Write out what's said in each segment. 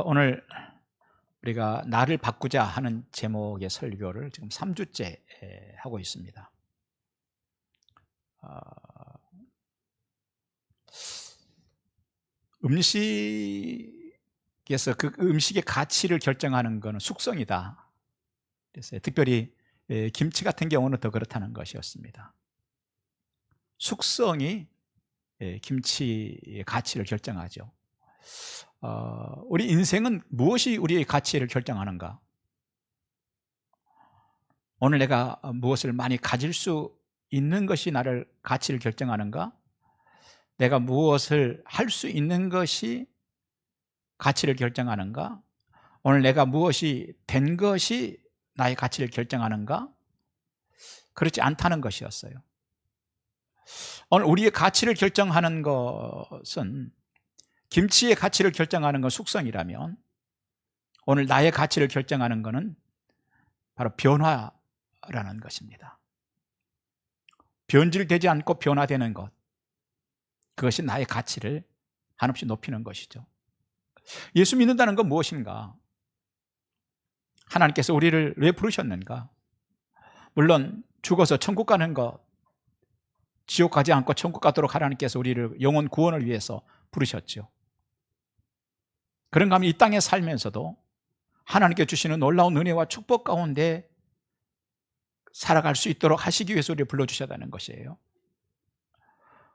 오늘 우리가 나를 바꾸자 하는 제목의 설교를 지금 3주째 하고 있습니다. 음식에서 그 음식의 가치를 결정하는 것은 숙성이다. 그래서 특별히 김치 같은 경우는 더 그렇다는 것이었습니다. 숙성이 김치의 가치를 결정하죠. 우리 인생은 무엇이 우리의 가치를 결정하는가? 오늘 내가 무엇을 많이 가질 수 있는 것이 나를 가치를 결정하는가? 내가 무엇을 할 수 있는 것이 가치를 결정하는가? 오늘 내가 무엇이 된 것이 나의 가치를 결정하는가? 그렇지 않다는 것이었어요. 오늘 우리의 가치를 결정하는 것은, 김치의 가치를 결정하는 건 숙성이라면, 오늘 나의 가치를 결정하는 것은 바로 변화라는 것입니다. 변질되지 않고 변화되는 것, 그것이 나의 가치를 한없이 높이는 것이죠. 예수 믿는다는 건 무엇인가? 하나님께서 우리를 왜 부르셨는가? 물론 죽어서 천국 가는 것, 지옥 가지 않고 천국 가도록 하나님께서 우리를 영혼 구원을 위해서 부르셨죠. 그런가 하면 이 땅에 살면서도 하나님께 주시는 놀라운 은혜와 축복 가운데 살아갈 수 있도록 하시기 위해서 우리를 불러주셨다는 것이에요.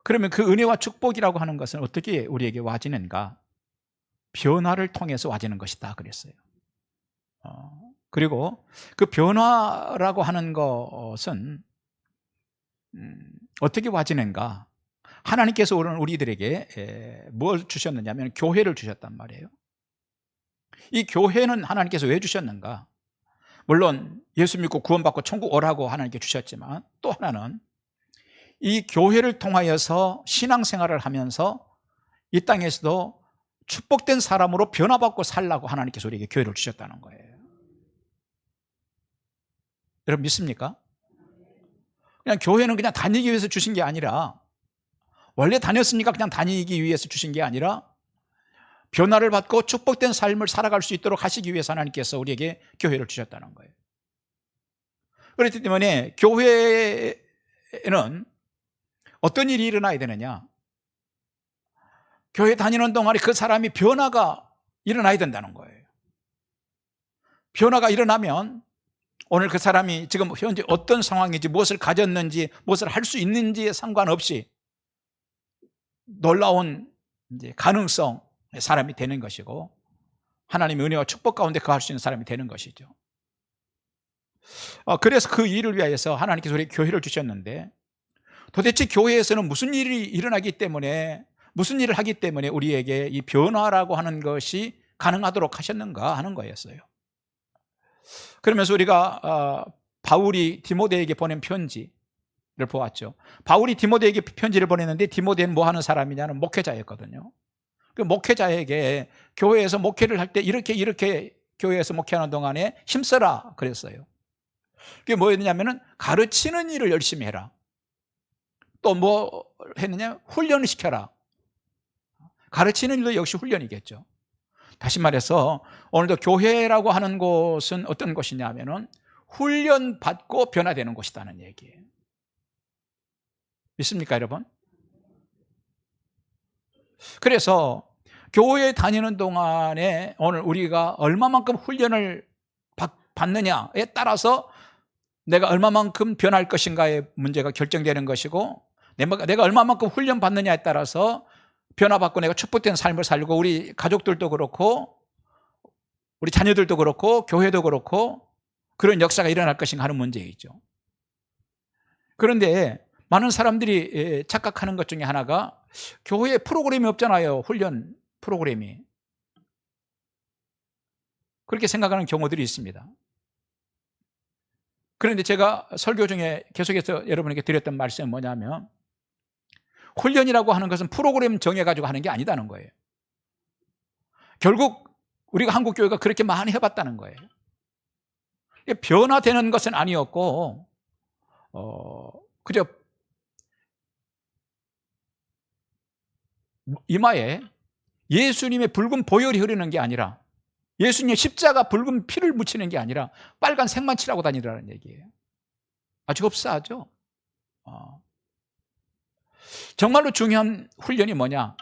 그러면 그 은혜와 축복이라고 하는 것은 어떻게 우리에게 와지는가? 변화를 통해서 와지는 것이다 그랬어요. 그리고 그 변화라고 하는 것은 어떻게 와지는가? 하나님께서 오늘 우리들에게 뭘 주셨느냐면 교회를 주셨단 말이에요. 이 교회는 하나님께서 왜 주셨는가? 물론 예수 믿고 구원받고 천국 오라고 하나님께 주셨지만, 또 하나는 이 교회를 통하여서 신앙생활을 하면서 이 땅에서도 축복된 사람으로 변화받고 살라고 하나님께서 우리에게 교회를 주셨다는 거예요. 여러분 믿습니까? 그냥 교회는 그냥 다니기 위해서 주신 게 아니라, 원래 다녔으니까 그냥 다니기 위해서 주신 게 아니라, 변화를 받고 축복된 삶을 살아갈 수 있도록 하시기 위해서 하나님께서 우리에게 교회를 주셨다는 거예요. 그렇기 때문에 교회에는 어떤 일이 일어나야 되느냐? 교회 다니는 동안에 그 사람이 변화가 일어나야 된다는 거예요. 변화가 일어나면 오늘 그 사람이 지금 현재 어떤 상황인지, 무엇을 가졌는지, 무엇을 할 수 있는지에 상관없이 놀라운 가능성 사람이 되는 것이고, 하나님의 은혜와 축복 가운데 거할 수 있는 사람이 되는 것이죠. 그래서 그 일을 위하여서 하나님께서 우리 교회를 주셨는데, 도대체 교회에서는 무슨 일이 일어나기 때문에, 무슨 일을 하기 때문에 우리에게 이 변화라고 하는 것이 가능하도록 하셨는가 하는 거였어요. 그러면서 우리가 바울이 디모데에게 보낸 편지를 보았죠. 바울이 디모데에게 편지를 보냈는데, 디모데는 뭐 하는 사람이냐는 목회자였거든요. 그 목회자에게 교회에서 목회를 할 때 이렇게 교회에서 목회하는 동안에 힘써라 그랬어요. 그게 뭐였냐면은 가르치는 일을 열심히 해라. 또 뭐 했느냐? 훈련을 시켜라. 가르치는 일도 역시 훈련이겠죠. 다시 말해서 오늘도 교회라고 하는 곳은 어떤 곳이냐면은 훈련받고 변화되는 곳이라는 얘기예요. 믿습니까, 여러분? 그래서 교회에 다니는 동안에 오늘 우리가 얼마만큼 훈련을 받느냐에 따라서 내가 얼마만큼 변할 것인가의 문제가 결정되는 것이고, 내가 얼마만큼 훈련 받느냐에 따라서 변화받고 내가 축복된 삶을 살고, 우리 가족들도 그렇고 우리 자녀들도 그렇고 교회도 그렇고 그런 역사가 일어날 것인가 하는 문제이죠. 그런데 많은 사람들이 착각하는 것 중에 하나가, 교회에 프로그램이 없잖아요. 훈련 프로그램이. 그렇게 생각하는 경우들이 있습니다. 그런데 제가 설교 중에 계속해서 여러분에게 드렸던 말씀은 뭐냐면, 훈련이라고 하는 것은 프로그램 정해가지고 하는 게 아니다는 거예요. 결국 우리가 한국교회가 그렇게 많이 해봤다는 거예요. 변화되는 것은 아니었고, 그저 이마에 예수님의 붉은 보혈이 흐르는 게 아니라, 예수님의 십자가 붉은 피를 묻히는 게 아니라 빨간 색만 칠하고 다니라는 얘기예요. 아주 흡사하죠. 정말로 중요한 훈련이 뭐냐?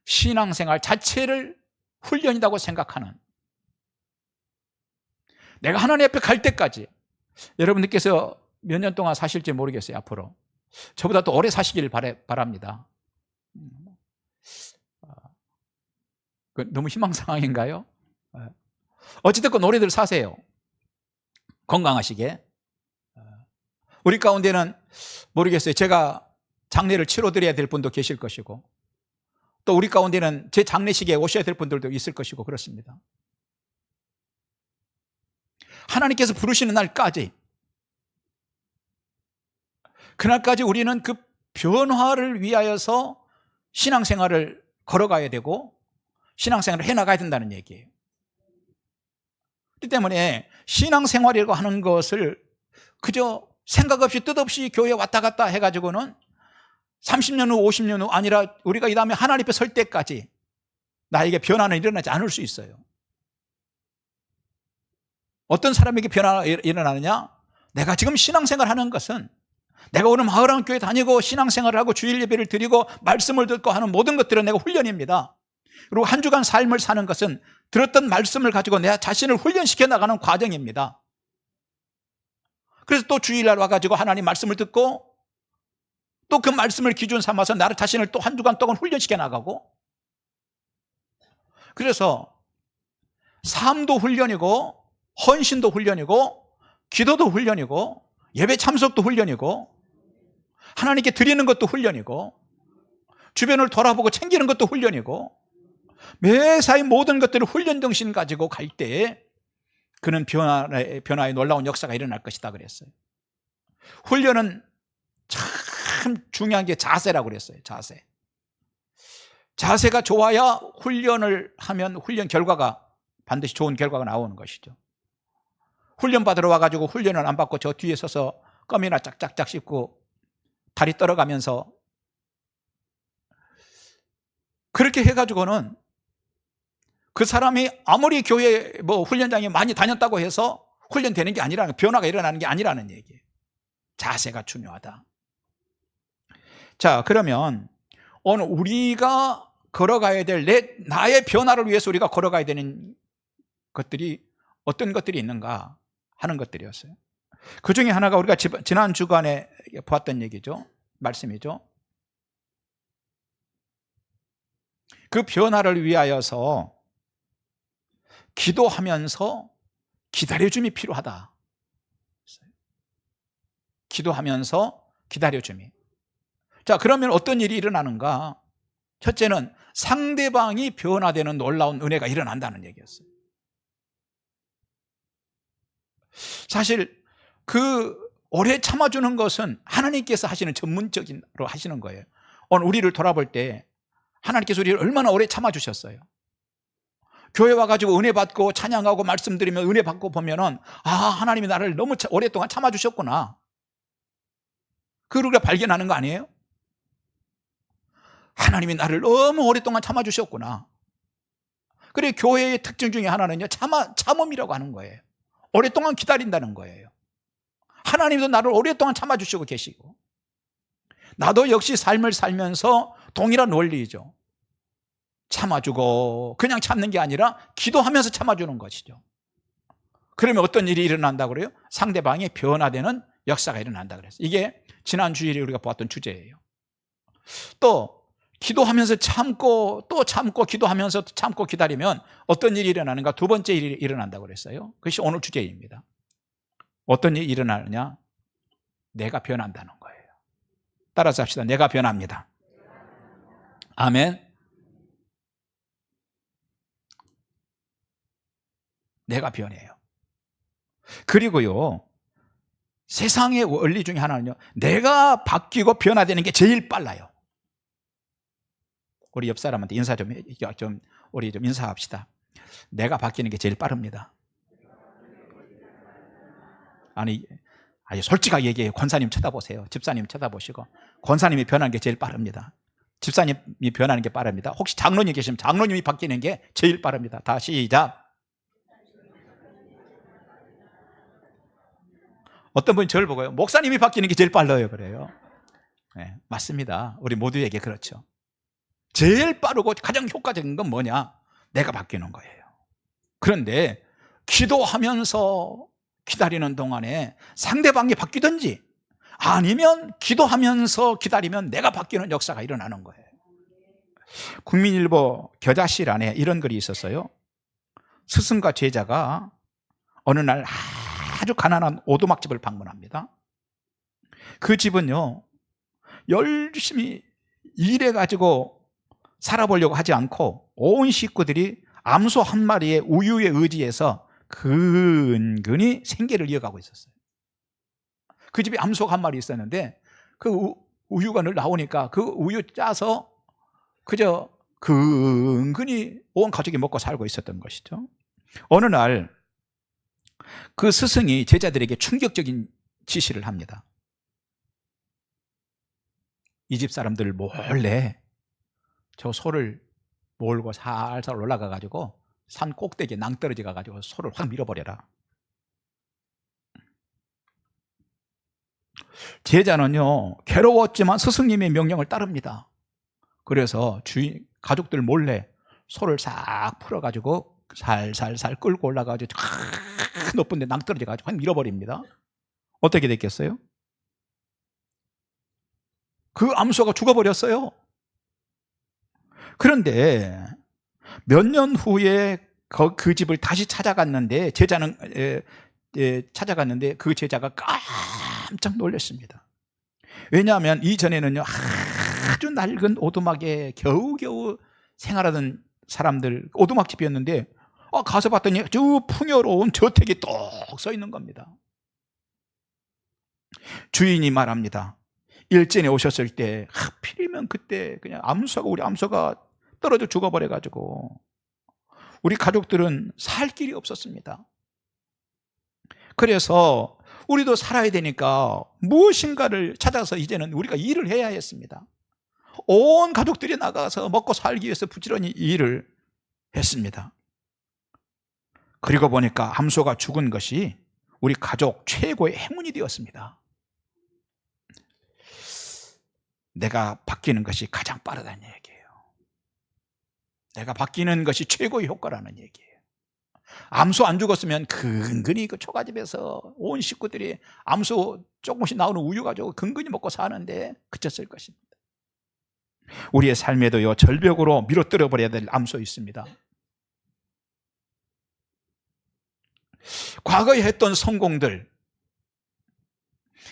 신앙생활 자체를 훈련이라고 생각하는, 내가 하나님 앞에 갈 때까지, 여러분들께서 몇 년 동안 사실지 모르겠어요. 앞으로 저보다 더 오래 사시길 바랍니다. 너무 희망사항인가요? 어찌됐건 오래들 사세요. 건강하시게. 우리 가운데는 모르겠어요. 제가 장례를 치러드려야 될 분도 계실 것이고, 또 우리 가운데는 제 장례식에 오셔야 될 분들도 있을 것이고 그렇습니다. 하나님께서 부르시는 날까지, 그날까지 우리는 그 변화를 위하여서 신앙생활을 걸어가야 되고 신앙생활을 해나가야 된다는 얘기예요. 그렇기 때문에 신앙생활이라고 하는 것을 그저 생각 없이 뜻없이 교회에 왔다 갔다 해가지고는 30년 후 50년 후 아니라 우리가 이 다음에 하나님 앞에 설 때까지 나에게 변화는 일어나지 않을 수 있어요. 어떤 사람에게 변화가 일어나느냐? 내가 지금 신앙생활 하는 것은, 내가 오늘 마을한교회 다니고 신앙생활을 하고 주일 예배를 드리고 말씀을 듣고 하는 모든 것들은 내가 훈련입니다. 그리고 한 주간 삶을 사는 것은 들었던 말씀을 가지고 내 자신을 훈련시켜 나가는 과정입니다. 그래서 또 주일날 와가지고 하나님 말씀을 듣고 또 그 말씀을 기준 삼아서 나를 자신을 또 한 주간 동안 훈련시켜 나가고, 그래서 삶도 훈련이고 헌신도 훈련이고 기도도 훈련이고 예배 참석도 훈련이고 하나님께 드리는 것도 훈련이고 주변을 돌아보고 챙기는 것도 훈련이고, 매사의 모든 것들을 훈련 정신 가지고 갈 때 그는 변화의 놀라운 역사가 일어날 것이다 그랬어요. 훈련은 참 중요한 게 자세라고 그랬어요. 자세가 좋아야 훈련을 하면 훈련 결과가 반드시 좋은 결과가 나오는 것이죠. 훈련 받으러 와가지고 훈련을 안 받고 저 뒤에 서서 껌이나 짝짝짝 씹고 다리 떨어가면서 그렇게 해가지고는 그 사람이 아무리 교회 훈련장에 많이 다녔다고 해서 훈련되는 게 아니라는, 변화가 일어나는 게 아니라는 얘기예요. 자세가 중요하다. 자, 그러면 오늘 우리가 걸어가야 될 나의 변화를 위해서 우리가 걸어가야 되는 것들이 어떤 것들이 있는가 하는 것들이었어요. 그 중에 하나가 우리가 지난 주간에 보았던 얘기죠. 말씀이죠. 그 변화를 위하여서 기도하면서 기다려줌이 필요하다. 기도하면서 기다려줌이. 자, 그러면 어떤 일이 일어나는가? 첫째는 상대방이 변화되는 놀라운 은혜가 일어난다는 얘기였어요. 사실 그 오래 참아주는 것은 하나님께서 하시는 전문적으로 하시는 거예요. 오늘 우리를 돌아볼 때 하나님께서 우리를 얼마나 오래 참아주셨어요. 교회 와가지고 은혜 받고 찬양하고 말씀드리면 은혜 받고 보면은, 아, 하나님이 나를 너무 오랫동안 참아주셨구나, 그걸 우리가 발견하는 거 아니에요? 하나님이 나를 너무 오랫동안 참아주셨구나. 그래, 교회의 특징 중에 하나는요, 참음이라고 하는 거예요. 오랫동안 기다린다는 거예요. 하나님도 나를 오랫동안 참아주시고 계시고, 나도 역시 삶을 살면서 동일한 원리죠. 참아주고, 그냥 참는 게 아니라 기도하면서 참아주는 것이죠. 그러면 어떤 일이 일어난다고 그래요? 상대방이 변화되는 역사가 일어난다 그랬어요. 이게 지난 주일에 우리가 보았던 주제예요. 또 기도하면서 참고 또 참고 기도하면서 참고 기다리면 어떤 일이 일어나는가? 두 번째 일이 일어난다고 그랬어요. 그것이 오늘 주제입니다. 어떤 일이 일어나느냐? 내가 변한다는 거예요. 따라서 합시다. 내가 변합니다. 아멘. 내가 변해요. 그리고요, 세상의 원리 중에 하나는요, 내가 바뀌고 변화되는 게 제일 빨라요. 우리 옆 사람한테 인사 우리 좀 인사합시다. 내가 바뀌는 게 제일 빠릅니다. 아니 솔직하게 얘기해요. 권사님 쳐다보세요. 집사님 쳐다보시고, 권사님이 변하는 게 제일 빠릅니다. 집사님이 변하는 게 빠릅니다. 혹시 장로님 계시면 장로님이 바뀌는 게 제일 빠릅니다. 다 시작. 어떤 분이 저를 보고요, 목사님이 바뀌는 게 제일 빨라요 그래요. 네, 맞습니다. 우리 모두에게 그렇죠. 제일 빠르고 가장 효과적인 건 뭐냐? 내가 바뀌는 거예요. 그런데 기도하면서 기다리는 동안에 상대방이 바뀌든지 아니면 기도하면서 기다리면 내가 바뀌는 역사가 일어나는 거예요. 국민일보 겨자실 안에 이런 글이 있었어요. 스승과 제자가 어느 날 아주 가난한 오두막집을 방문합니다. 그 집은요, 열심히 일해가지고 살아보려고 하지 않고 온 식구들이 암소 한 마리의 우유에 의지해서 근근히 생계를 이어가고 있었어요. 그 집에 암소가 한 마리 있었는데 그 우유가 늘 나오니까 그 우유 짜서 그저 근근히 온 가족이 먹고 살고 있었던 것이죠. 어느 날 그 스승이 제자들에게 충격적인 지시를 합니다. 이 집 사람들 몰래 저 소를 몰고 살살 올라가 가지고 산 꼭대기에 낭떠러지 가가지고 소를 확 밀어버려라. 제자는요, 괴로웠지만 스승님의 명령을 따릅니다. 그래서 가족들 몰래 소를 싹 풀어가지고 살살살 끌고 올라가가지고 높은 데 낭떠러지 가지고 확 밀어버립니다. 어떻게 됐겠어요? 그 암소가 죽어버렸어요. 그런데 몇 년 후에 그 집을 다시 찾아갔는데 제자는 찾아갔는데 그 제자가 깜짝 놀랐습니다. 왜냐하면 이전에는요, 아주 낡은 오두막에 겨우겨우 생활하던 사람들, 오두막집이었는데 가서 봤더니 아주 풍요로운 저택이 똑 서 있는 겁니다. 주인이 말합니다. 일전에 오셨을 때 하필이면 그때 그냥 우리 암소가 떨어져 죽어버려가지고 우리 가족들은 살 길이 없었습니다. 그래서 우리도 살아야 되니까 무엇인가를 찾아서 이제는 우리가 일을 해야 했습니다. 온 가족들이 나가서 먹고 살기 위해서 부지런히 일을 했습니다. 그리고 보니까 암소가 죽은 것이 우리 가족 최고의 행운이 되었습니다. 내가 바뀌는 것이 가장 빠르다는 얘기예요. 내가 바뀌는 것이 최고의 효과라는 얘기예요. 암소 안 죽었으면 근근히 그 초가집에서 온 식구들이 암소 조금씩 나오는 우유 가지고 근근히 먹고 사는데 그쳤을 것입니다. 우리의 삶에도요, 절벽으로 밀어뜨려 버려야 될 암소 있습니다. 과거에 했던 성공들,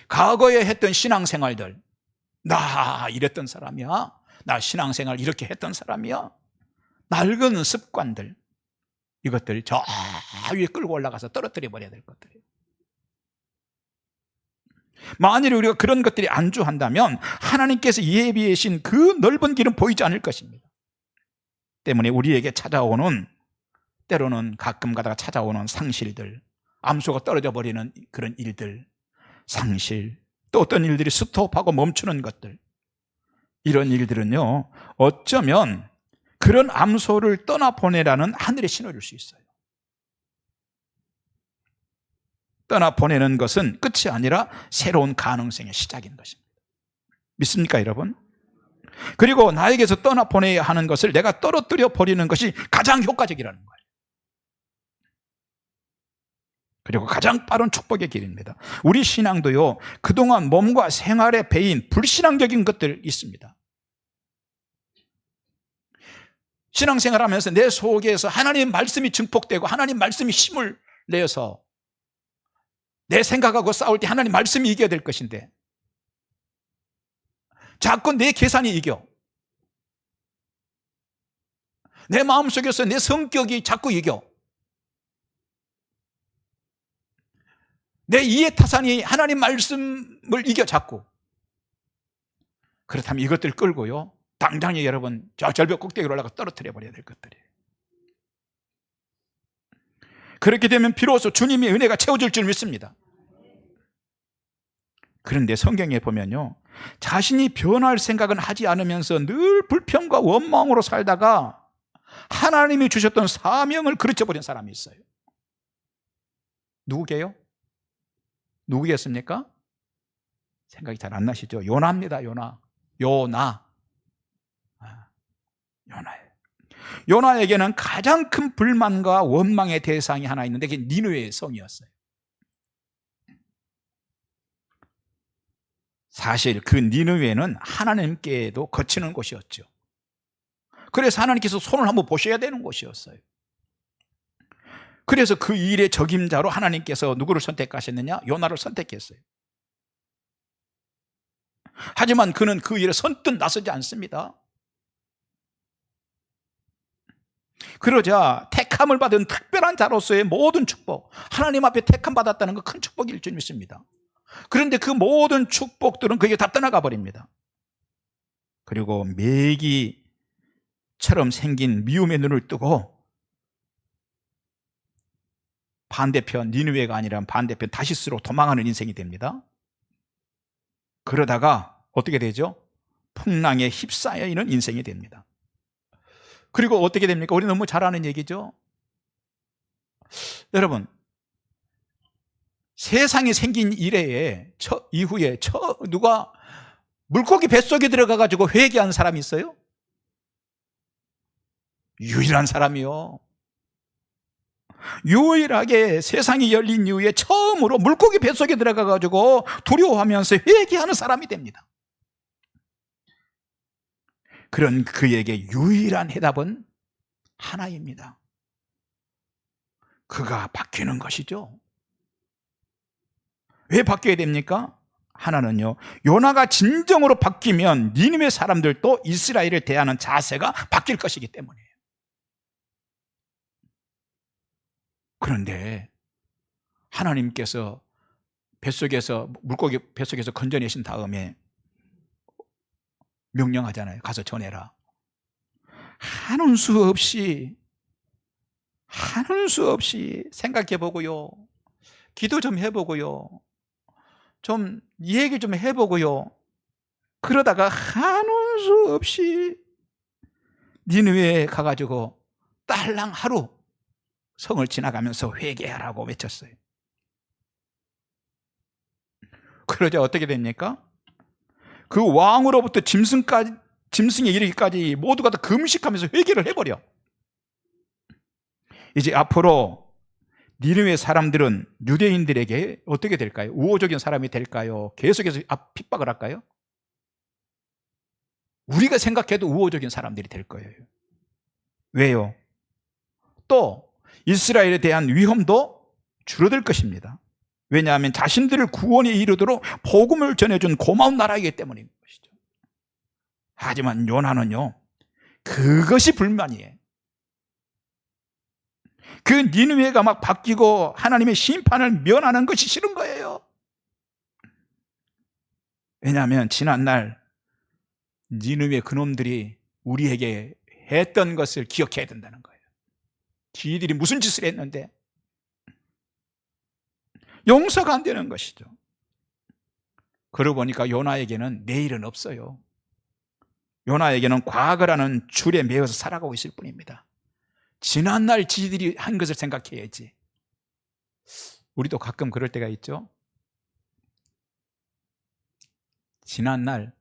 과거에 했던 신앙생활들, 나 이랬던 사람이야, 나 신앙생활 이렇게 했던 사람이야, 낡은 습관들, 이것들 저 위에 끌고 올라가서 떨어뜨려 버려야 될 것들이에요. 만일 우리가 그런 것들이 안주한다면 하나님께서 예비하신 그 넓은 길은 보이지 않을 것입니다. 때문에 우리에게 찾아오는, 때로는 가끔 가다가 찾아오는 상실들, 암소가 떨어져 버리는 그런 일들, 상실, 또 어떤 일들이 스톱하고 멈추는 것들, 이런 일들은요, 어쩌면 그런 암소를 떠나보내라는 하늘의 신호일 수 있어요. 떠나보내는 것은 끝이 아니라 새로운 가능성의 시작인 것입니다. 믿습니까, 여러분? 그리고 나에게서 떠나보내야 하는 것을 내가 떨어뜨려 버리는 것이 가장 효과적이라는 거예요. 그리고 가장 빠른 축복의 길입니다. 우리 신앙도요, 그동안 몸과 생활에 배인 불신앙적인 것들 있습니다. 신앙생활 하면서 내 속에서 하나님 말씀이 증폭되고 하나님 말씀이 힘을 내서 내 생각하고 싸울 때 하나님 말씀이 이겨야 될 것인데 자꾸 내 계산이 이겨. 내 마음속에서 내 성격이 자꾸 이겨. 내 이해타산이 하나님 말씀을 이겨 자꾸. 그렇다면 이것들 끌고요, 당장에 여러분 저 절벽 꼭대기로 올라가 떨어뜨려 버려야 될 것들이에요. 그렇게 되면 비로소 주님의 은혜가 채워질 줄 믿습니다. 그런데 성경에 보면요, 자신이 변할 생각은 하지 않으면서 늘 불평과 원망으로 살다가 하나님이 주셨던 사명을 그르쳐버린 사람이 있어요. 누구게요? 누구겠습니까? 생각이 잘 안 나시죠? 요나입니다. 요나예요. 요나에게는 가장 큰 불만과 원망의 대상이 하나 있는데 그게 니느웨의 성이었어요. 사실 그 니느웨는 하나님께도 거치는 곳이었죠. 그래서 하나님께서 손을 한번 보셔야 되는 곳이었어요. 그래서 그 일의 적임자로 하나님께서 누구를 선택하셨느냐? 요나를 선택했어요. 하지만 그는 그 일에 선뜻 나서지 않습니다. 그러자 택함을 받은 특별한 자로서의 모든 축복, 하나님 앞에 택함 받았다는 건 큰 축복일 줄 믿습니다. 그런데 그 모든 축복들은 그게 다 떠나가 버립니다. 그리고 메기처럼 생긴 미움의 눈을 뜨고 반대편 니느웨가 아니라 반대편 다시스로 도망하는 인생이 됩니다. 그러다가 어떻게 되죠? 풍랑에 휩싸여 있는 인생이 됩니다. 그리고 어떻게 됩니까? 우리 너무 잘 아는 얘기죠. 여러분, 세상이 생긴 이래에 이후에 누가 물고기 뱃속에 들어가 가지고 회개한 사람이 있어요? 유일한 사람이요. 유일하게 세상이 열린 이후에 처음으로 물고기 뱃속에 들어가 가지고 두려워하면서 회개하는 사람이 됩니다. 그런 그에게 유일한 해답은 하나입니다. 그가 바뀌는 것이죠. 왜 바뀌어야 됩니까? 하나는요, 요나가 진정으로 바뀌면 니느웨 사람들도 이스라엘을 대하는 자세가 바뀔 것이기 때문이에요. 그런데 하나님께서 물고기 뱃속에서 건져내신 다음에 명령하잖아요. 가서 전해라. 하는 수 없이 생각해보고요, 기도 좀 해보고요, 좀 얘기 좀 해보고요, 그러다가 하는 수 없이 니느웨에 가가지고 딸랑 하루 성을 지나가면서 회개하라고 외쳤어요. 그러자 어떻게 됩니까? 그 왕으로부터 짐승에 이르기까지 모두가 다 금식하면서 회개를 해버려. 이제 앞으로 니느웨 사람들은 유대인들에게 어떻게 될까요? 우호적인 사람이 될까요? 계속해서 핍박을 할까요? 우리가 생각해도 우호적인 사람들이 될 거예요. 왜요? 또 이스라엘에 대한 위험도 줄어들 것입니다. 왜냐하면 자신들을 구원에 이르도록 복음을 전해준 고마운 나라이기 때문인 것이죠. 하지만 요나는요, 그것이 불만이에요. 그 니느웨가 막 바뀌고 하나님의 심판을 면하는 것이 싫은 거예요. 왜냐하면 지난날 니느웨 그놈들이 우리에게 했던 것을 기억해야 된다는 거예요. 지들이 무슨 짓을 했는데 용서가 안 되는 것이죠. 그러고 보니까 요나에게는 내일은 없어요. 요나에게는 과거라는 줄에 매어서 살아가고 있을 뿐입니다. 지난날 지들이 한 것을 생각해야지. 우리도 가끔 그럴 때가 있죠. 지난날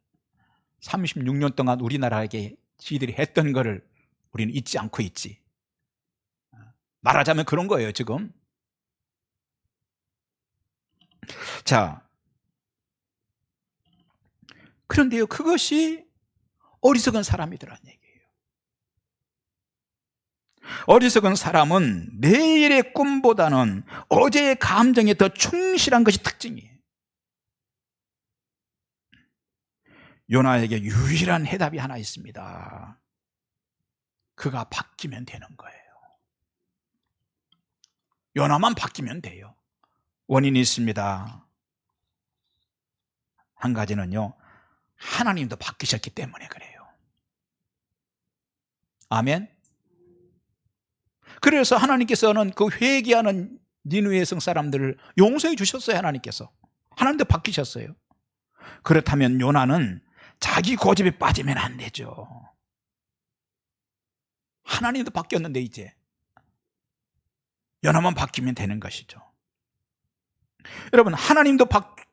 36년 동안 우리나라에게 지들이 했던 것을 우리는 잊지 않고 있지. 말하자면 그런 거예요, 지금. 자, 그런데요, 그것이 어리석은 사람이더란 얘기예요. 어리석은 사람은 내일의 꿈보다는 어제의 감정에 더 충실한 것이 특징이에요. 요나에게 유일한 해답이 하나 있습니다. 그가 바뀌면 되는 거예요. 요나만 바뀌면 돼요. 원인이 있습니다. 한 가지는요, 하나님도 바뀌셨기 때문에 그래요. 아멘. 그래서 하나님께서는 그 회개하는 니느웨 성 사람들을 용서해 주셨어요. 하나님께서. 하나님도 바뀌셨어요. 그렇다면 요나는 자기 고집에 빠지면 안 되죠. 하나님도 바뀌었는데 이제 요나만 바뀌면 되는 것이죠. 여러분, 하나님도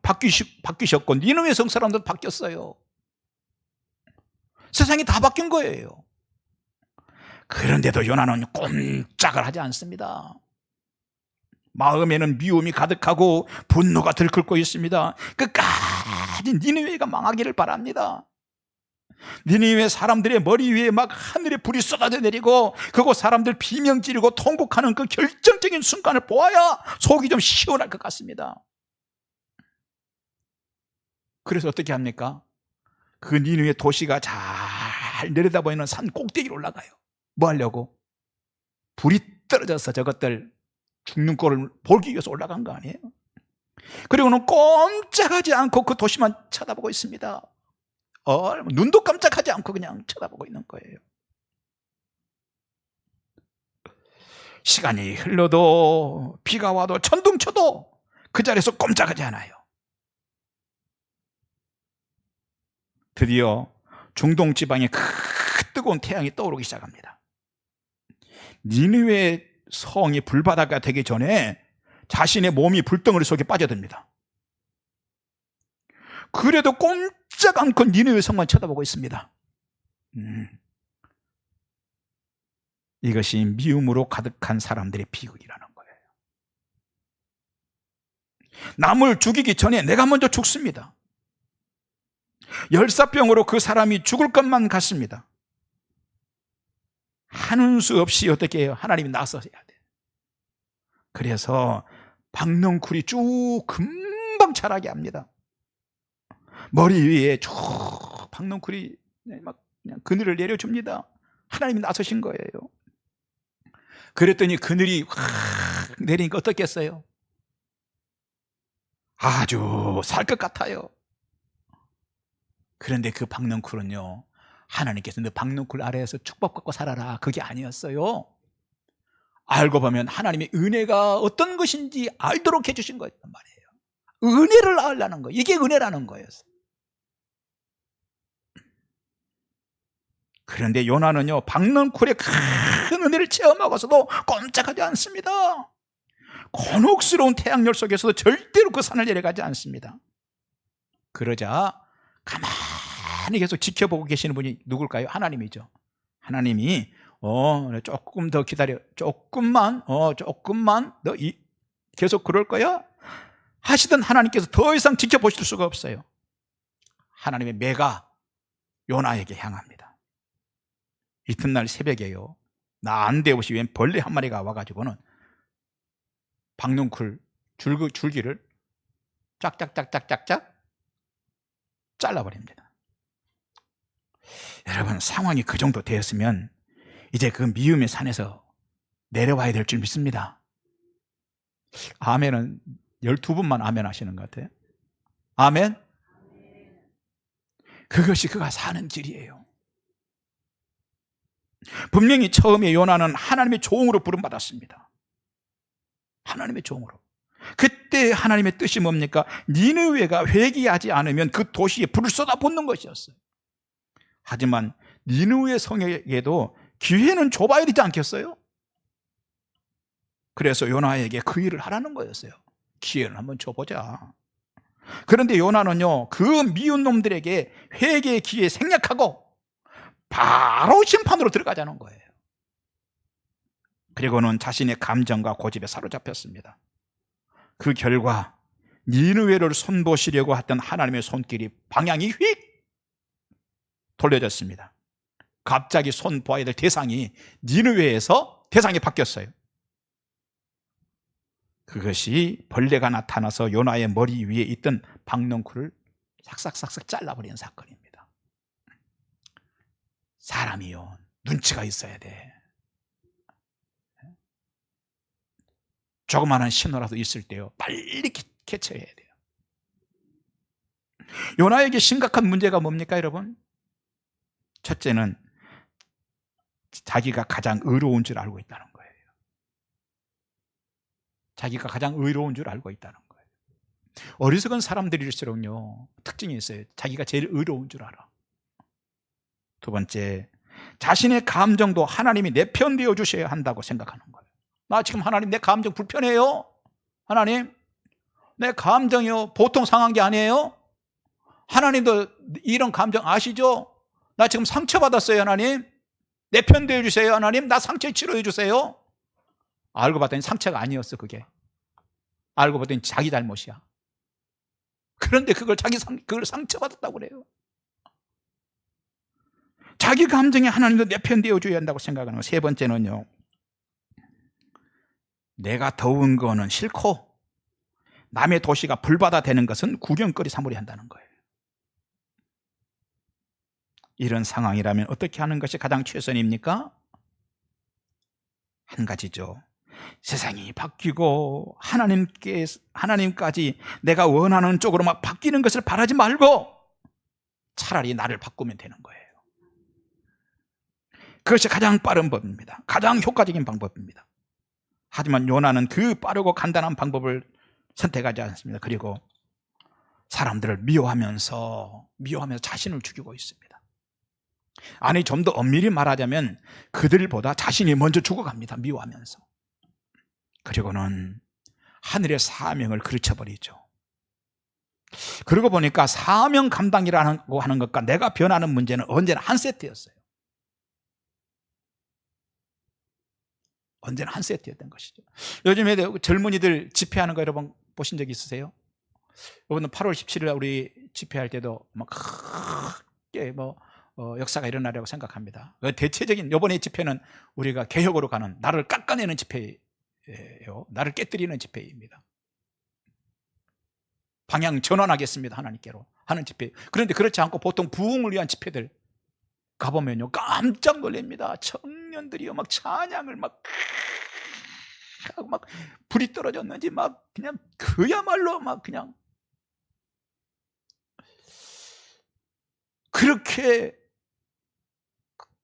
바뀌셨고 니느웨 성 사람도 바뀌었어요. 세상이 다 바뀐 거예요. 그런데도 요나는 꼼짝을 하지 않습니다. 마음에는 미움이 가득하고 분노가 들끓고 있습니다. 끝까지 니느웨가 망하기를 바랍니다. 니느웨 사람들의 머리 위에 막 하늘의 불이 쏟아져 내리고 그곳 사람들 비명 지르고 통곡하는 그 결정적인 순간을 보아야 속이 좀 시원할 것 같습니다. 그래서 어떻게 합니까? 그 니느웨 도시가 잘 내려다보이는 산 꼭대기로 올라가요. 뭐 하려고? 불이 떨어져서 저것들 죽는 꼴을 보기 위해서 올라간 거 아니에요? 그리고는 꼼짝하지 않고 그 도시만 쳐다보고 있습니다. 눈도 깜짝하지 않고 그냥 쳐다보고 있는 거예요. 시간이 흘러도 비가 와도 천둥 쳐도 그 자리에서 꼼짝하지 않아요. 드디어 중동 지방에 뜨거운 태양이 떠오르기 시작합니다. 니느웨 성이 불바다가 되기 전에 자신의 몸이 불덩어리 속에 빠져듭니다. 그래도 꼼짝 않고 니느웨 성만 쳐다보고 있습니다. 이것이 미움으로 가득한 사람들의 비극이라는 거예요. 남을 죽이기 전에 내가 먼저 죽습니다. 열사병으로 그 사람이 죽을 것만 같습니다. 하는 수 없이 어떻게 해요? 하나님이 나서야 돼요. 그래서 박넝쿨이 쭉 금방 자라게 합니다. 머리 위에 쭉 박넝쿨이 막 그냥 그늘을 내려줍니다. 하나님이 나서신 거예요. 그랬더니 그늘이 확 내리니까 어떻겠어요? 아주 살 것 같아요. 그런데 그 박넝쿨은요, 하나님께서 너 박넝쿨 아래에서 축복받고 살아라, 그게 아니었어요. 알고 보면 하나님의 은혜가 어떤 것인지 알도록 해주신 거란 말이에요. 은혜를 알라는 거예요. 이게 은혜라는 거였어요. 그런데 요나는요, 박넝쿨의 큰 은혜를 체험하고서도 꼼짝하지 않습니다. 곤혹스러운 태양열 속에서도 절대로 그 산을 내려가지 않습니다. 그러자 가만히 계속 지켜보고 계시는 분이 누굴까요? 하나님이죠. 하나님이 조금 더 기다려, 조금만 너 계속 그럴 거야? 하시던 하나님께서 더 이상 지켜보실 수가 없어요. 하나님의 매가 요나에게 향합니다. 이튿날 새벽에요, 나 안 돼 없이 웬 벌레 한 마리가 와가지고는 박넝쿨 줄기를 짝짝짝짝짝짝 잘라버립니다. 여러분, 상황이 그 정도 되었으면 이제 그 미움의 산에서 내려와야 될 줄 믿습니다. 아멘은 12분만 아멘 하시는 것 같아요. 아멘. 그것이 그가 사는 길이에요. 분명히 처음에 요나는 하나님의 종으로 부름받았습니다. 하나님의 종으로. 그때 하나님의 뜻이 뭡니까? 니느웨가 회개하지 않으면 그 도시에 불을 쏟아붓는 것이었어요. 하지만 니느웨 성에게도 기회는 줘봐야 되지 않겠어요? 그래서 요나에게 그 일을 하라는 거였어요. 기회를 한번 줘보자. 그런데 요나는요, 그 미운 놈들에게 회개의 기회에 생략하고 바로 심판으로 들어가자는 거예요. 그리고는 자신의 감정과 고집에 사로잡혔습니다. 그 결과 니느웨를 손보시려고 했던 하나님의 손길이 방향이 휙 돌려졌습니다. 갑자기 손보아야 될 대상이 니느웨에서 대상이 바뀌었어요. 그것이 벌레가 나타나서 요나의 머리 위에 있던 박넝쿨을 삭삭삭삭 잘라버리는 사건입니다. 사람이요, 눈치가 있어야 돼. 조그마한 신호라도 있을 때요, 빨리 캐치해야 돼요. 요나에게 심각한 문제가 뭡니까, 여러분? 첫째는 자기가 가장 의로운 줄 알고 있다는 거예요. 자기가 가장 의로운 줄 알고 있다는 거예요. 어리석은 사람들일수록요 특징이 있어요. 자기가 제일 의로운 줄 알아. 두 번째, 자신의 감정도 하나님이 내 편 되어 주셔야 한다고 생각하는 거예요. 나 지금 하나님 내 감정 불편해요. 하나님 내 감정이요 보통 상한 게 아니에요. 하나님도 이런 감정 아시죠? 나 지금 상처받았어요. 하나님 내 편 되어 주세요. 하나님 나 상처 치료해 주세요. 알고 봤더니 상처가 아니었어. 그게 알고 봤더니 자기 잘못이야. 그런데 그걸 그걸 상처받았다고 그래요. 자기 감정에 하나님도 내 편 되어 줘야 한다고 생각하는 거. 세 번째는요, 내가 더운 거는 싫고 남의 도시가 불바다 되는 것은 구경거리 삼으려 한다는 거예요. 이런 상황이라면 어떻게 하는 것이 가장 최선입니까? 한 가지죠. 세상이 바뀌고 하나님까지 내가 원하는 쪽으로 막 바뀌는 것을 바라지 말고 차라리 나를 바꾸면 되는 거예요. 그것이 가장 빠른 법입니다. 가장 효과적인 방법입니다. 하지만 요나는 그 빠르고 간단한 방법을 선택하지 않습니다. 그리고 사람들을 미워하면서 자신을 죽이고 있습니다. 아니, 좀 더 엄밀히 말하자면 그들보다 자신이 먼저 죽어갑니다. 미워하면서. 그리고는 하늘의 사명을 그르쳐버리죠. 그러고 보니까 사명 감당이라고 하는 것과 내가 변하는 문제는 언제나 한 세트였어요. 언제나 한 세트였던 것이죠. 요즘에 젊은이들 집회하는 거 여러분 보신 적 있으세요? 이번 8월 17일 우리 집회할 때도 막 크게 역사가 일어나려고 생각합니다. 대체적인 이번에 집회는 우리가 개혁으로 가는, 나를 깎아내는 집회예요. 나를 깨뜨리는 집회입니다. 방향 전환하겠습니다. 하나님께로 하는 집회. 그런데 그렇지 않고 보통 부흥을 위한 집회들 가보면요 깜짝 놀랍니다. 청년들이요 막 찬양을 막 불이 떨어졌는지 막 그냥 그야말로 막 그냥 그렇게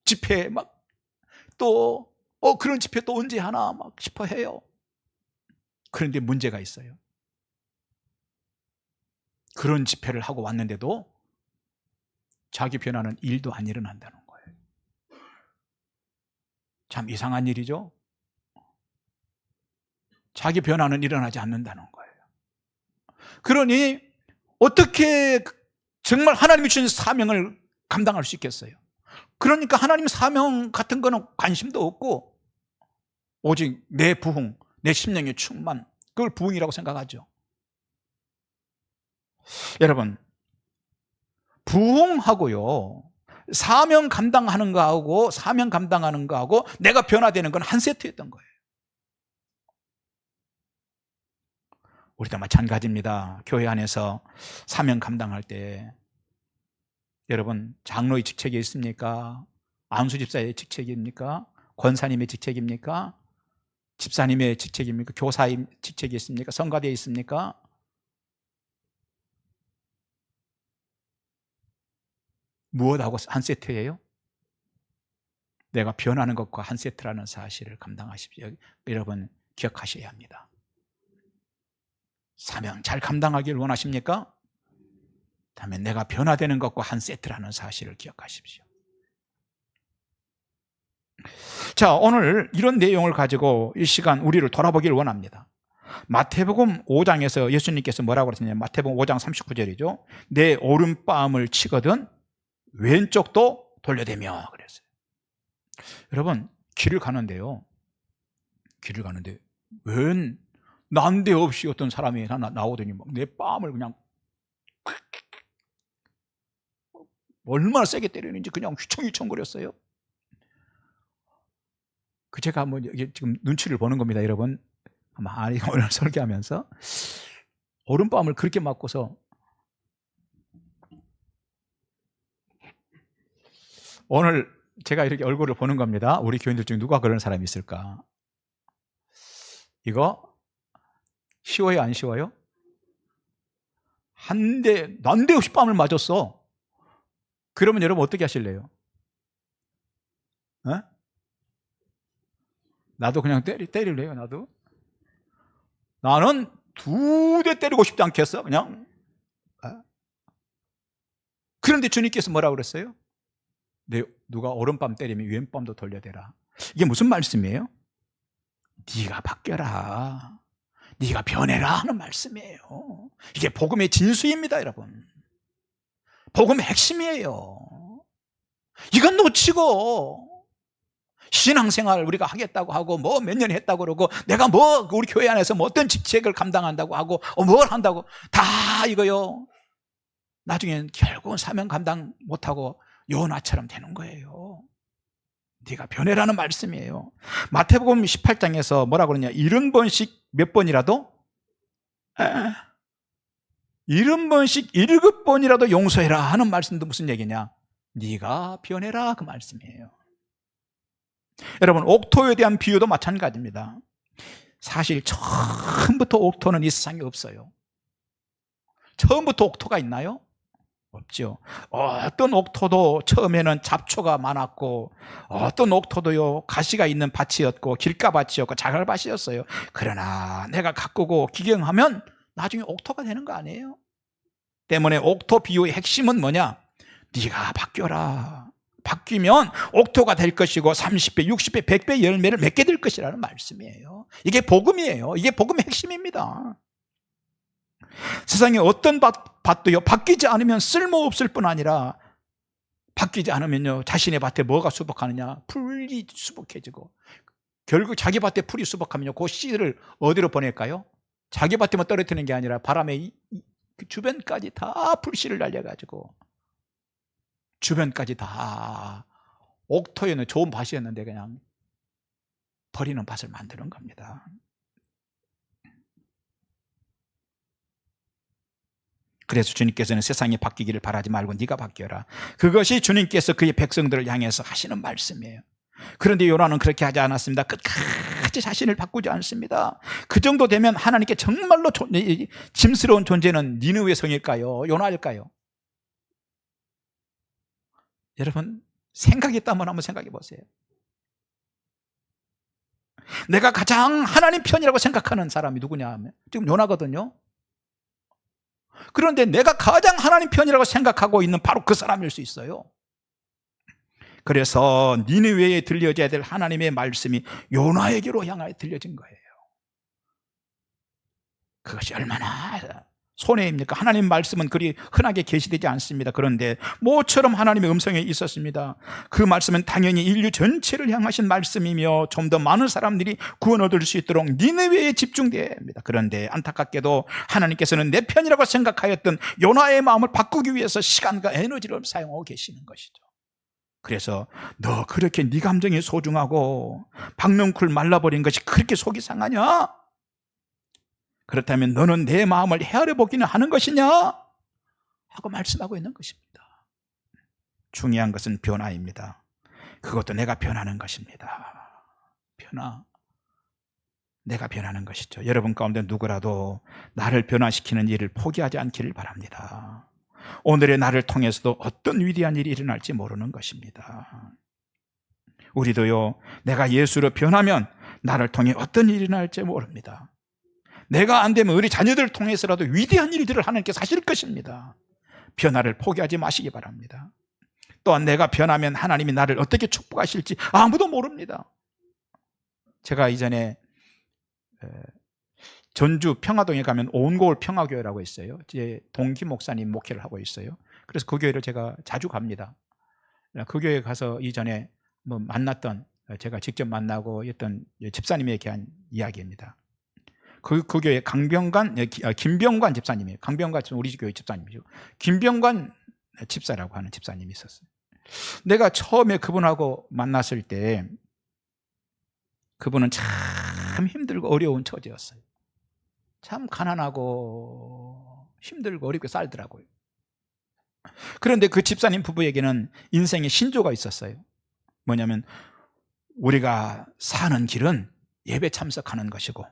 집회 막 또 그런 집회 또 언제 하나 막 싶어 해요. 그런데 문제가 있어요. 그런 집회를 하고 왔는데도 자기 변화는 일도 안 일어난다는 거예요. 참 이상한 일이죠. 자기 변화는 일어나지 않는다는 거예요. 그러니 어떻게 정말 하나님이 주신 사명을 감당할 수 있겠어요? 그러니까 하나님 사명 같은 거는 관심도 없고 오직 내 부흥, 내 심령의 충만, 그걸 부흥이라고 생각하죠. 여러분, 부흥하고요 사명 감당하는 거하고 내가 변화되는 건 한 세트였던 거예요. 우리도 마찬가지입니다. 교회 안에서 사명 감당할 때 여러분 장로의 직책이 있습니까? 안수 집사의 직책입니까? 권사님의 직책입니까? 집사님의 직책입니까? 교사의 직책이 있습니까? 성가대에 있습니까? 무엇하고 한 세트예요? 내가 변하는 것과 한 세트라는 사실을 감당하십시오. 여러분 기억하셔야 합니다. 사명 잘 감당하길 원하십니까? 다음에 내가 변화되는 것과 한 세트라는 사실을 기억하십시오. 자, 오늘 이런 내용을 가지고 이 시간 우리를 돌아보길 원합니다. 마태복음 5장에서 예수님께서 뭐라고 그러셨냐면 마태복음 5장 39절이죠. 내 오른뺨을 치거든 왼쪽도 돌려대며 그랬어요. 여러분 길을 가는데 웬 난데없이 어떤 사람이 하나 나오더니 내 뺨을 그냥 얼마나 세게 때리는지 그냥 휘청휘청거렸어요. 제가 이게 지금 눈치를 보는 겁니다, 여러분. 아니 오늘 설교하면서 오른뺨을 그렇게 맞고서 오늘 제가 이렇게 얼굴을 보는 겁니다. 우리 교인들 중에 누가 그런 사람이 있을까? 이거 쉬워요, 안 쉬워요? 난데없이 뺨을 맞았어. 그러면 여러분 어떻게 하실래요? 어? 나도 그냥 때릴래요, 나도. 나는 두 대 때리고 싶지 않겠어? 그냥. 그런데 주님께서 뭐라고 그랬어요? 누가 오른밤 때리면 왼밤도 돌려대라. 이게 무슨 말씀이에요? 네가 바뀌어라, 네가 변해라 하는 말씀이에요. 이게 복음의 진수입니다, 여러분. 복음의 핵심이에요. 이건 놓치고 신앙생활 우리가 하겠다고 하고 뭐 몇 년 했다고 그러고 내가 뭐 우리 교회 안에서 뭐 어떤 직책을 감당한다고 하고 뭘 한다고 다 이거요, 나중엔 결국은 사명 감당 못하고 요나처럼 되는 거예요. 네가 변해라는 말씀이에요. 마태복음 18장에서 뭐라고 그러냐, 70번씩 몇 번이라도 70번씩 7번이라도 용서해라 하는 말씀도 무슨 얘기냐, 네가 변해라 그 말씀이에요. 여러분, 옥토에 대한 비유도 마찬가지입니다. 사실 처음부터 옥토는 이 세상에 없어요. 처음부터 옥토가 있나요? 없죠. 어떤 옥토도 처음에는 잡초가 많았고 어떤 옥토도요 가시가 있는 밭이었고 길가밭이었고 자갈밭이었어요. 그러나 내가 가꾸고 기경하면 나중에 옥토가 되는 거 아니에요? 때문에 옥토 비유의 핵심은 뭐냐, 네가 바뀌어라. 바뀌면 옥토가 될 것이고 30배, 60배, 100배 열매를 맺게 될 것이라는 말씀이에요. 이게 복음이에요. 이게 복음의 핵심입니다. 세상에 어떤 밭도요 바뀌지 않으면 쓸모없을 뿐 아니라 바뀌지 않으면요 자신의 밭에 뭐가 수복하느냐, 풀이 수복해지고 결국 자기 밭에 풀이 수복하면요 그 씨를 어디로 보낼까요? 자기 밭에만 떨어뜨리는 게 아니라 바람에 그 주변까지 다 풀씨를 날려가지고 주변까지 다 옥토에는 좋은 밭이었는데 그냥 버리는 밭을 만드는 겁니다. 그래서 주님께서는 세상이 바뀌기를 바라지 말고 네가 바뀌어라. 그것이 주님께서 그의 백성들을 향해서 하시는 말씀이에요. 그런데 요나는 그렇게 하지 않았습니다. 끝까지 자신을 바꾸지 않습니다. 그 정도 되면 하나님께 정말로 짐스러운 존재는 니느웨 성일까요? 요나일까요? 여러분, 생각이 있다면 한번 생각해 보세요. 내가 가장 하나님 편이라고 생각하는 사람이 누구냐 하면 지금 요나거든요. 그런데 내가 가장 하나님 편이라고 생각하고 있는 바로 그 사람일 수 있어요. 그래서 니느웨에 들려져야 될 하나님의 말씀이 요나에게로 향하여 들려진 거예요. 그것이 얼마나 손해입니까? 하나님 말씀은 그리 흔하게 계시되지 않습니다. 그런데 모처럼 하나님의 음성에 있었습니다. 그 말씀은 당연히 인류 전체를 향하신 말씀이며 좀 더 많은 사람들이 구원 얻을 수 있도록 니느웨에 집중되어야 합니다. 그런데 안타깝게도 하나님께서는 내 편이라고 생각하였던 요나의 마음을 바꾸기 위해서 시간과 에너지를 사용하고 계시는 것이죠. 그래서 너 그렇게 네 감정이 소중하고 박넝쿨 말라버린 것이 그렇게 속이 상하냐? 그렇다면 너는 내 마음을 헤아려 보기는 하는 것이냐? 하고 말씀하고 있는 것입니다. 중요한 것은 변화입니다. 그것도 내가 변하는 것입니다. 내가 변하는 것이죠. 여러분 가운데 누구라도 나를 변화시키는 일을 포기하지 않기를 바랍니다. 오늘의 나를 통해서도 어떤 위대한 일이 일어날지 모르는 것입니다. 우리도요, 내가 예수로 변하면 나를 통해 어떤 일이 일어날지 모릅니다. 내가 안 되면 우리 자녀들을 통해서라도 위대한 일들을 하나님께서 하실 것입니다. 변화를 포기하지 마시기 바랍니다. 또한 내가 변하면 하나님이 나를 어떻게 축복하실지 아무도 모릅니다. 제가 이전에 전주 평화동에 가면 온고을 평화교회라고 있어요. 제 동기 목사님 목회를 하고 있어요. 그래서 그 교회를 제가 자주 갑니다. 그 교회에 가서 이전에 뭐 만났던, 제가 직접 만나고 했던 집사님에게 한 이야기입니다. 그 교회 김병관 집사님이에요. 강병관 집사님, 우리 교회 집사님이죠. 김병관 집사라고 하는 집사님이 있었어요. 내가 처음에 그분하고 만났을 때 그분은 참 힘들고 어려운 처지였어요. 참 가난하고 힘들고 어렵게 살더라고요. 그런데 그 집사님 부부에게는 인생의 신조가 있었어요. 뭐냐면 우리가 사는 길은 예배 참석하는 것이고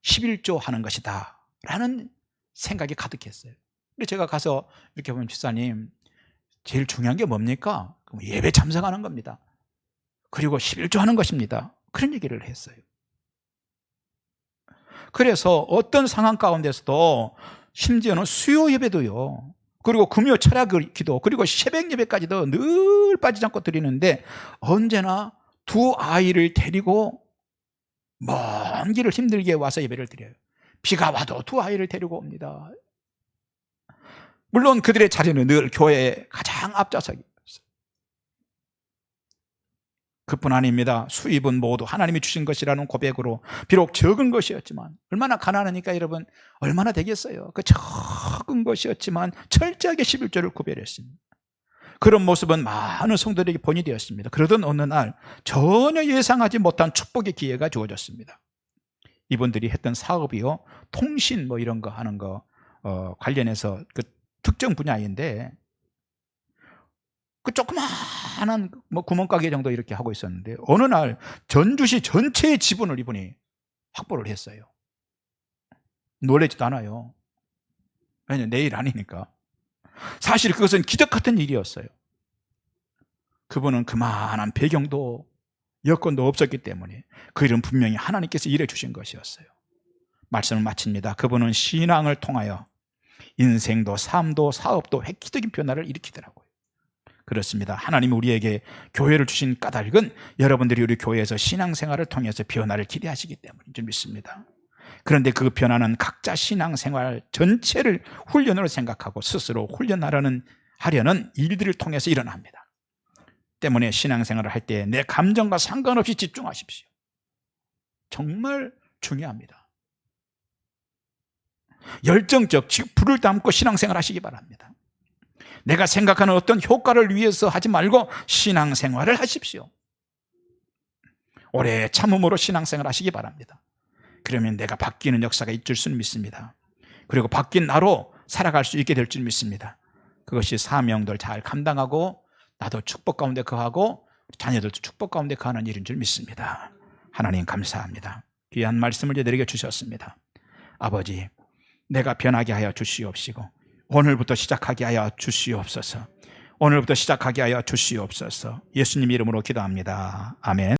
11조 하는 것이다 라는 생각이 가득했어요. 근데 제가 가서 이렇게 보면, 집사님 제일 중요한 게 뭡니까? 예배 참석하는 겁니다. 그리고 11조 하는 것입니다. 그런 얘기를 했어요. 그래서 어떤 상황 가운데서도 심지어는 수요 예배도요, 그리고 금요 철야 기도, 그리고 새벽 예배까지도 늘 빠지지 않고 드리는데 언제나 두 아이를 데리고 먼 길을 힘들게 와서 예배를 드려요. 비가 와도 두 아이를 데리고 옵니다. 물론 그들의 자리는 늘 교회의 가장 앞좌석이었어요. 그뿐 아닙니다. 수입은 모두 하나님이 주신 것이라는 고백으로 비록 적은 것이었지만, 얼마나 가난하니까 여러분 얼마나 되겠어요. 그 적은 것이었지만 철저하게 11조를 구별했습니다. 그런 모습은 많은 성도들에게 본이 되었습니다. 그러던 어느 날 전혀 예상하지 못한 축복의 기회가 주어졌습니다. 이분들이 했던 사업이요, 통신 뭐 이런 거 하는 거 관련해서 그 특정 분야인데, 그 조그마한 뭐 구멍가게 정도 이렇게 하고 있었는데 어느 날 전주시 전체의 지분을 이분이 확보를 했어요. 놀라지도 않아요. 왜냐하면 내일 아니니까. 사실 그것은 기적 같은 일이었어요. 그분은 그만한 배경도 여건도 없었기 때문에 그 일은 분명히 하나님께서 일해 주신 것이었어요. 말씀을 마칩니다. 그분은 신앙을 통하여 인생도 삶도 사업도 획기적인 변화를 일으키더라고요. 그렇습니다. 하나님이 우리에게 교회를 주신 까닭은 여러분들이 우리 교회에서 신앙생활을 통해서 변화를 기대하시기 때문인 줄 믿습니다. 그런데 그 변화는 각자 신앙생활 전체를 훈련으로 생각하고 스스로 훈련하려는 일들을 통해서 일어납니다. 때문에 신앙생활을 할 때 내 감정과 상관없이 집중하십시오. 정말 중요합니다. 열정적, 즉 불을 담고 신앙생활 하시기 바랍니다. 내가 생각하는 어떤 효과를 위해서 하지 말고 신앙생활을 하십시오. 오래 참음으로 신앙생활 하시기 바랍니다. 그러면 내가 바뀌는 역사가 있을 줄 믿습니다. 그리고 바뀐 나로 살아갈 수 있게 될 줄 믿습니다. 그것이 사명들 잘 감당하고 나도 축복 가운데 거하고 자녀들도 축복 가운데 거하는 일인 줄 믿습니다. 하나님 감사합니다. 귀한 말씀을 저희들에게 주셨습니다. 아버지, 내가 변하게 하여 주시옵시고 오늘부터 시작하게 하여 주시옵소서. 오늘부터 시작하게 하여 주시옵소서. 예수님 이름으로 기도합니다. 아멘.